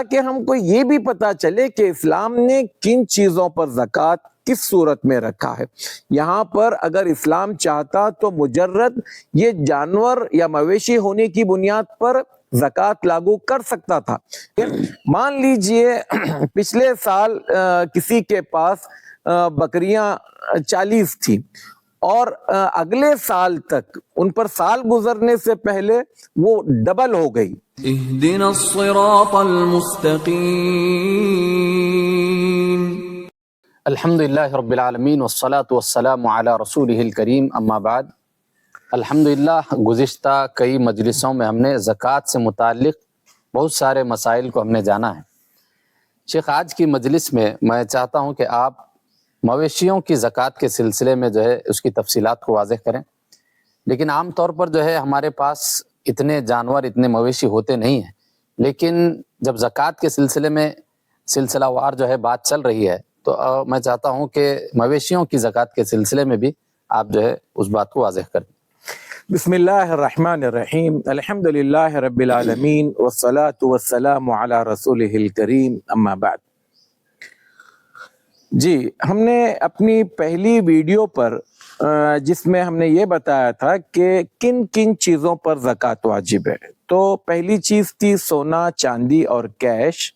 تاکہ ہم کو یہ بھی پتا چلے کہ اسلام نے کن چیزوں پر زکوٰۃ کس صورت میں رکھا ہے۔ یہاں پر اگر اسلام چاہتا تو مجرد یہ جانور یا مویشی ہونے کی بنیاد پر زکوٰۃ لاگو کر سکتا تھا۔ مان لیجئے پچھلے سال کسی کے پاس بکریاں 40 تھیں اور اگلے سال تک ان پر سال گزرنے سے پہلے وہ ڈبل ہو گئی۔ اہدنا الصراط المستقیم۔ الحمدللہ رب العالمین والصلاة والسلام علی رسولہ الکریم، اما بعد۔ الحمدللہ گزشتہ کئی مجلسوں میں ہم نے زکوٰۃ سے متعلق بہت سارے مسائل کو ہم نے جانا ہے۔ شیخ آج کی مجلس میں میں چاہتا ہوں کہ آپ مویشیوں کی زکوٰۃ کے سلسلے میں جو ہے اس کی تفصیلات کو واضح کریں، لیکن عام طور پر جو ہے ہمارے پاس اتنے جانور اتنے مویشی ہوتے نہیں ہیں، لیکن جب زکوٰۃ کے سلسلے میں سلسلہ وار جو ہے بات چل رہی ہے تو میں چاہتا ہوں کہ مویشیوں کی زکوٰۃ کے سلسلے میں بھی آپ جو ہے اس بات کو واضح کریں۔ بسم اللہ الرحمن الرحیم، الحمدللہ رب العالمین والصلاة والسلام علی رسولہ الکریم، اما بعد۔ جی، ہم نے اپنی پہلی ویڈیو پر جس میں ہم نے یہ بتایا تھا کہ کن کن چیزوں پر زکوٰۃ واجب ہے، تو پہلی چیز تھی سونا، چاندی اور کیش۔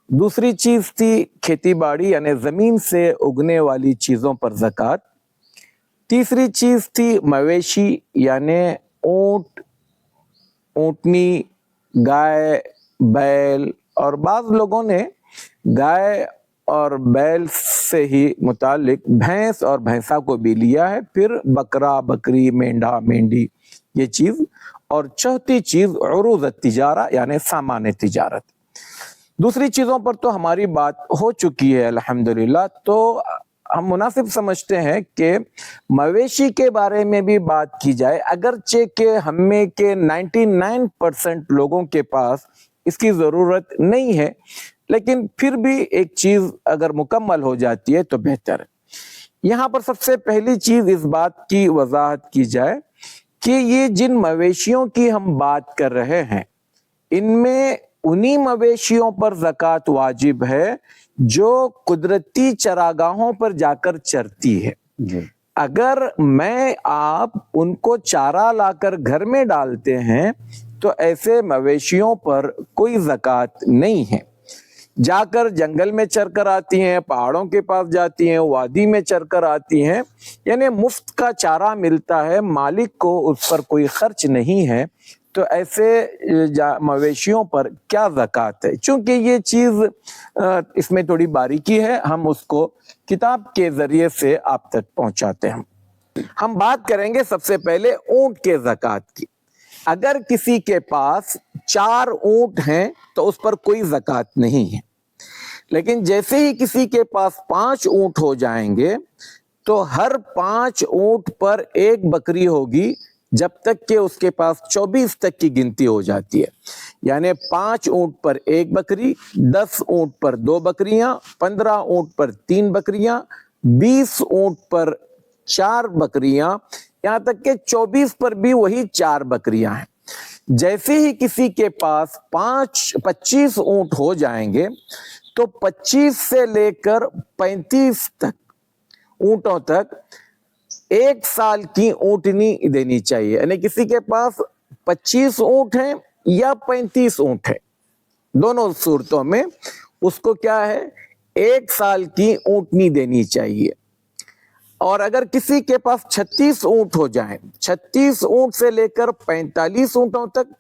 دوسری چیز تھی کھیتی باڑی یعنی زمین سے اگنے والی چیزوں پر زکوٰۃ۔ تیسری چیز تھی مویشی یعنی اونٹ، اونٹنی، گائے، بیل، اور بعض لوگوں نے گائے اور بیل سے ہی متعلق بھینس اور بھینسا کو بھی لیا ہے، پھر بکرا، بکری، مینڈھا، مینڈی، یہ چیز، اور چوتھی چیز عروض التجارہ یعنی سامان تجارت۔ دوسری چیزوں پر تو ہماری بات ہو چکی ہے الحمدللہ، تو ہم مناسب سمجھتے ہیں کہ مویشی کے بارے میں بھی بات کی جائے، اگرچہ کہ ہم میں کے 99% لوگوں کے پاس اس کی ضرورت نہیں ہے، لیکن پھر بھی ایک چیز اگر مکمل ہو جاتی ہے تو بہتر ہے۔ یہاں پر سب سے پہلی چیز اس بات کی وضاحت کی جائے کہ یہ جن مویشیوں کی ہم بات کر رہے ہیں ان میں انہی مویشیوں پر زکوٰۃ واجب ہے جو قدرتی چراگاہوں پر جا کر چرتی ہے۔ اگر میں آپ ان کو چارہ لا کر گھر میں ڈالتے ہیں تو ایسے مویشیوں پر کوئی زکوٰۃ نہیں ہے۔ جا کر جنگل میں چر کر آتی ہیں، پہاڑوں کے پاس جاتی ہیں، وادی میں چر کر آتی ہیں، یعنی مفت کا چارہ ملتا ہے، مالک کو اس پر کوئی خرچ نہیں ہے، تو ایسے مویشیوں پر کیا زکوٰۃ ہے؟ چونکہ یہ چیز اس میں تھوڑی باریکی ہے، ہم اس کو کتاب کے ذریعے سے آپ تک پہنچاتے ہیں۔ ہم بات کریں گے سب سے پہلے اونٹ کے زکوٰۃ کی۔ اگر کسی کے پاس 4 اونٹ ہیں تو اس پر کوئی زکوٰۃ نہیں ہے، لیکن جیسے ہی کسی کے پاس 5 اونٹ ہو جائیں گے تو ہر 5 اونٹ پر 1 بکری ہوگی، جب تک کہ اس کے پاس 24 تک کی گنتی ہو جاتی ہے، یعنی 5 اونٹ پر 1 بکری، 10 اونٹ پر 2 بکریاں، 15 اونٹ پر 3 بکریاں، 20 اونٹ پر 4 بکریاں، یہاں تک کہ 24 پر بھی وہی 4 بکریاں ہیں۔ جیسے ہی کسی کے پاس 25 اونٹ ہو جائیں گے تو 25 سے لے کر 35 تک اونٹوں تک 1 سال کی اونٹنی دینی چاہیے، یعنی کسی کے پاس 25 اونٹ ہیں یا 35 اونٹ ہیں، دونوں صورتوں میں اس کو کیا ہے 1 سال کی اونٹنی دینی چاہیے۔ اور اگر کسی کے پاس 36 اونٹ ہو جائیں، 36 اونٹ سے لے کر 45 اونٹوں تک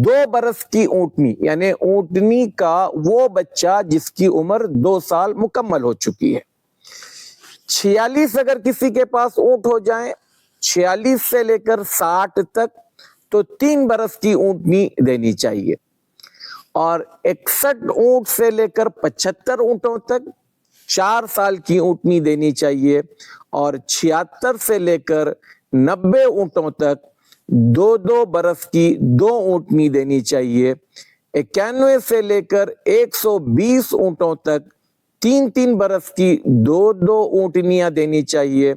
2 برس کی اونٹنی، یعنی اونٹنی کا وہ بچہ جس کی عمر 2 سال مکمل ہو چکی ہے۔ 46 اگر کسی کے پاس اونٹ ہو جائیں، 46 سے لے کر 60 تک، تو 3 برس کی اونٹنی دینی چاہیے۔ اور 61 اونٹ سے لے کر 75 اونٹوں تک 4 سال کی اونٹنی دینی چاہیے، اور 76 سے لے کر 90 اونٹوں تک 2 برس کی 2 اونٹنی دینی چاہیے۔ 91 سے لے کر 120 اونٹوں تک 3 برس کی 2 اونٹنیاں دینی چاہیے۔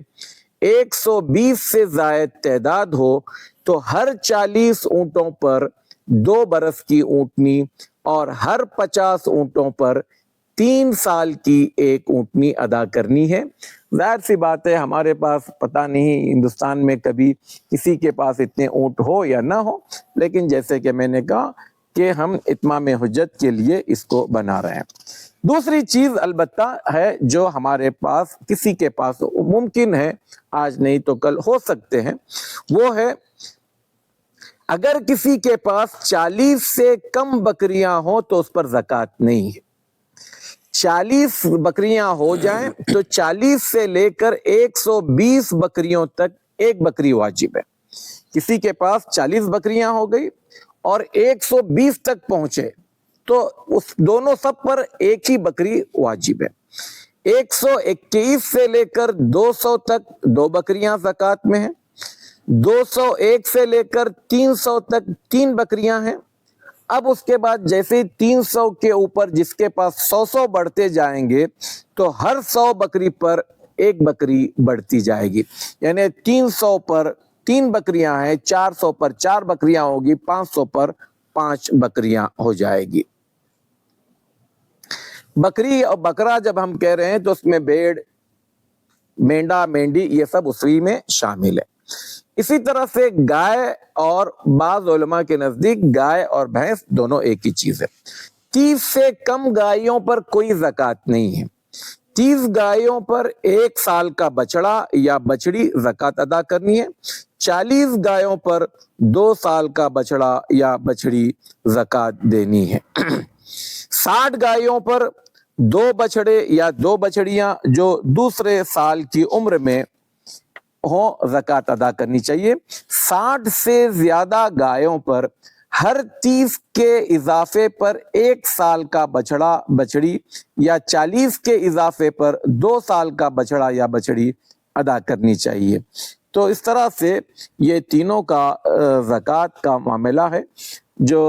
120 سے زائد تعداد ہو تو ہر 40 اونٹوں پر 2 برس کی اونٹنی، اور ہر 50 اونٹوں پر 3 سال کی ایک اونٹنی ادا کرنی ہے۔ ظاہر سی بات ہے ہمارے پاس پتہ نہیں ہندوستان میں کبھی کسی کے پاس اتنے اونٹ ہو یا نہ ہو، لیکن جیسے کہ میں نے کہا کہ ہم اتمام حجت کے لیے اس کو بنا رہے ہیں۔ دوسری چیز البتہ ہے جو ہمارے پاس کسی کے پاس ممکن ہے، آج نہیں تو کل ہو سکتے ہیں، وہ ہے اگر کسی کے پاس 40 سے کم بکریاں ہوں تو اس پر زکوٰۃ نہیں ہے۔ 40 بکریاں ہو جائیں تو 40 سے لے کر 120 بکریوں تک ایک بکری واجب ہے۔ کسی کے پاس 40 بکریاں ہو گئی اور 120 تک پہنچے تو اس دونوں سب پر ایک ہی بکری واجب ہے۔ 121 سے لے کر 200 تک 2 بکریاں زکوٰۃ میں ہیں۔ 201 سے لے کر 300 تک 3 بکریاں ہیں۔ اب اس کے بعد جیسے 300 کے اوپر جس کے پاس 100 بڑھتے جائیں گے تو ہر 100 بکری پر ایک بکری بڑھتی جائے گی، یعنی 300 پر 3 بکریاں ہیں، 400 پر 4 بکریاں ہوگی، 500 پر 5 بکریاں ہو جائے گی۔ بکری اور بکرا جب ہم کہہ رہے ہیں تو اس میں بھیڑ، مینڈا، مینڈی یہ سب اسی میں شامل ہے۔ اسی طرح سے گائے اور بعض علماء کے نزدیک گائے اور بھینس دونوں ایک ہی چیز ہے۔ 30 سے کم گائیوں پر کوئی زکوٰۃ نہیں ہے۔ 30 گائیوں پر 1 سال کا بچڑا یا بچڑی زکوٰۃ ادا کرنی ہے۔ 40 گائیوں پر 2 سال کا بچڑا یا بچڑی زکوٰۃ دینی ہے۔ 60 گائیوں پر 2 بچڑے یا 2 بچڑیاں جو دوسرے سال کی عمر میں ہوں زکوٰۃ ادا کرنی چاہیے۔ 60 سے زیادہ گایوں پر ہر 30 کے اضافے پر 1 سال کا بچڑا بچڑی یا 40 کے اضافے پر 2 سال کا بچڑا یا بچڑی ادا کرنی چاہیے۔ تو اس طرح سے یہ تینوں کا زکوٰۃ کا معاملہ ہے جو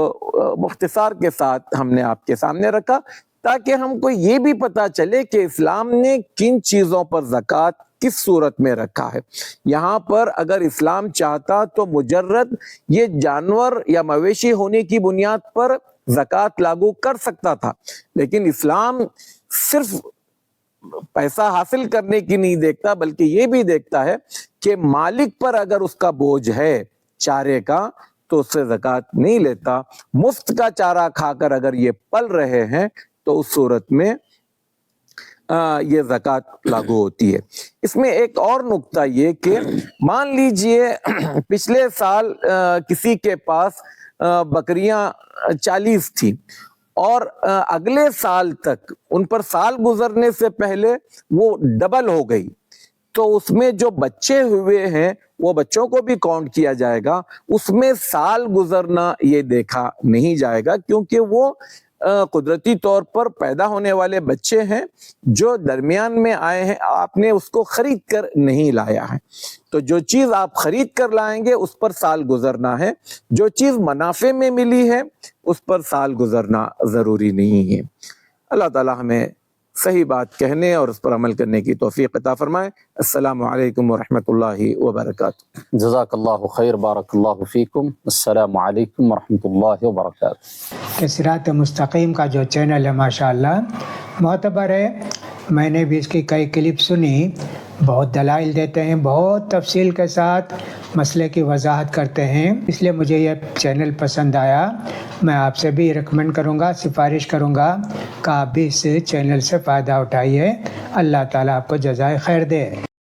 مختصر کے ساتھ ہم نے آپ کے سامنے رکھا تاکہ ہم کو یہ بھی پتہ چلے کہ اسلام نے کن چیزوں پر زکوٰۃ کس صورت میں رکھا ہے۔ یہاں پر اگر اسلام چاہتا تو مجرد یہ جانور یا مویشی ہونے کی بنیاد پر زکوٰۃ لاگو کر سکتا تھا، لیکن اسلام صرف پیسہ حاصل کرنے کی نہیں دیکھتا بلکہ یہ بھی دیکھتا ہے کہ مالک پر اگر اس کا بوجھ ہے چارے کا تو اس سے زکوٰۃ نہیں لیتا۔ مفت کا چارہ کھا کر اگر یہ پل رہے ہیں تو اس صورت میں یہ زکوٰۃ لاگو ہوتی ہے۔ اس میں ایک اور نقطہ یہ کہ مان لیجئے پچھلے سال کسی کے پاس بکریاں 40 تھی اور اگلے سال تک ان پر سال گزرنے سے پہلے وہ ڈبل ہو گئی، تو اس میں جو بچے ہوئے ہیں وہ بچوں کو بھی کاؤنٹ کیا جائے گا، اس میں سال گزرنا یہ دیکھا نہیں جائے گا کیونکہ وہ قدرتی طور پر پیدا ہونے والے بچے ہیں جو درمیان میں آئے ہیں، آپ نے اس کو خرید کر نہیں لایا ہے۔ تو جو چیز آپ خرید کر لائیں گے اس پر سال گزرنا ہے، جو چیز منافع میں ملی ہے اس پر سال گزرنا ضروری نہیں ہے۔ اللہ تعالی ہمیں صحیح بات کہنے اور اس پر عمل کرنے کی توفیق عطا فرمائے۔ السلام علیکم ورحمۃ اللہ وبرکاتہ۔ جزاک اللہ خیر، بارک اللہ فیکم۔ السلام علیکم ورحمۃ اللہ وبرکاتہ۔ کہ صراط مستقیم کا جو چینل ہے ماشاءاللہ معتبر ہے، میں نے بھی اس کی کئی کلپ سنی، بہت دلائل دیتے ہیں، بہت تفصیل کے ساتھ مسئلے کی وضاحت کرتے ہیں، اس لیے مجھے یہ چینل پسند آیا۔ میں آپ سے بھی ریکمینڈ کروں گا، سفارش کروں گا کہ آپ بھی اس چینل سے فائدہ اٹھائیے۔ اللہ تعالیٰ آپ کو جزائے خیر دے۔